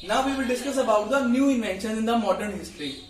Now we will discuss about the new inventions in the modern history.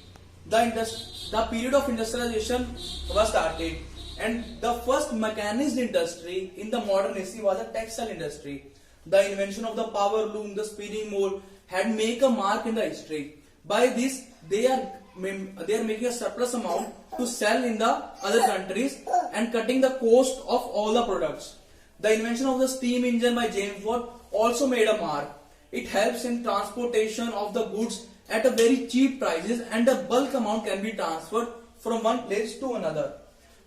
The period of industrialization was started, and the first mechanized industry in the modern history was the textile industry. The invention of the power loom, the spinning mold had made a mark in the history. By this, they are making a surplus amount to sell in the other countries and cutting the cost of all the products. The invention of the steam engine by James Watt also made a mark. It helps in transportation of the goods at a very cheap prices, and the bulk amount can be transferred from one place to another.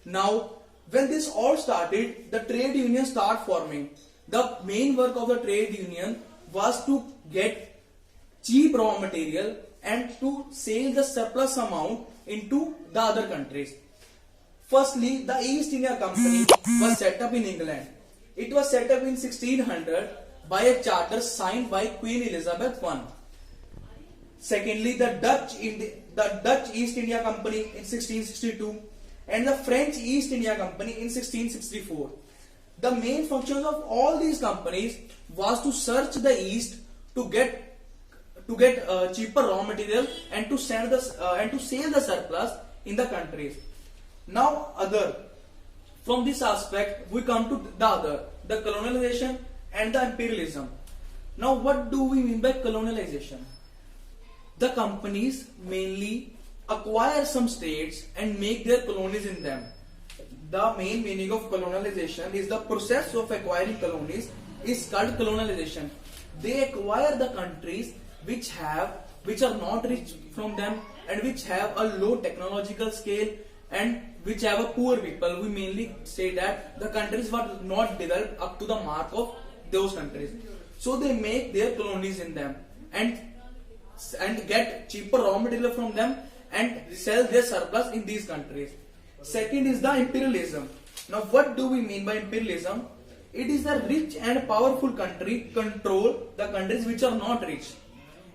Now, when this all started, the trade union start forming. The main work of the trade union was to get cheap raw material and to sell the surplus amount into the other countries. Firstly, the East India Company was set up in England. It was set up in 1600 by a charter signed by Queen Elizabeth I. Secondly, the Dutch East India Company in 1662 and the French East India Company in 1664. The main functions of all these companies was to search the East to get cheaper raw material and to sell the surplus in the countries. Now, from this aspect, we come to the colonialization and the imperialism. Now, what do we mean by colonialization? The companies mainly acquire some states and make their colonies in them. The main meaning of colonialization is the process of acquiring colonies is called colonialization. They acquire the countries which are not rich from them and which have a low technological scale and which have a poor people. We mainly say that the countries were not developed up to the mark of those countries. So they make their colonies in them and get cheaper raw material from them and sell their surplus in these countries. Second is the imperialism. Now, what do we mean by imperialism? It is the rich and powerful country control the countries which are not rich.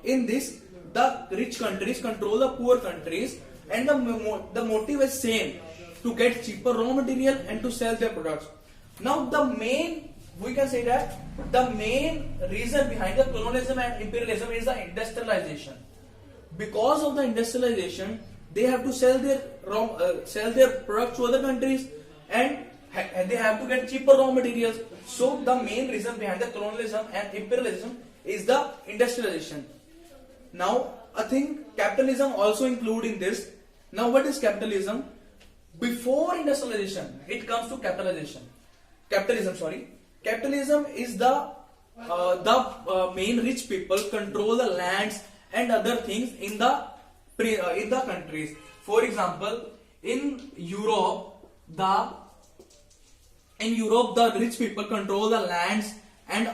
In this, the rich countries control the poor countries, and the motive is same, to get cheaper raw material and to sell their products. Now, we can say that the main reason behind the colonialism and imperialism is the industrialization. Because of the industrialization, they have to sell their products to other countries and they have to get cheaper raw materials. So the main reason behind the colonialism and imperialism is the industrialization. Now, I think capitalism also include in this. Now, what is capitalism? Before industrialization, it comes to capitalism. Capitalism is the main rich people control the lands and other things in the countries. For example, in Europe, the rich people control the lands and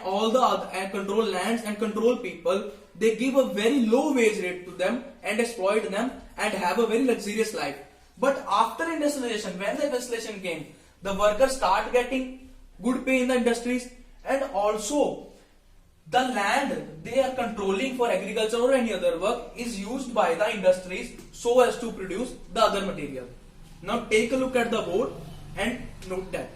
control people. They give a very low wage rate to them and exploit them and have a very luxurious life. But after industrialization, when the industrialization came, the workers start getting good pay in the industries, and also the land they are controlling for agriculture or any other work is used by the industries so as to produce the other material. Now take a look at the board and note that.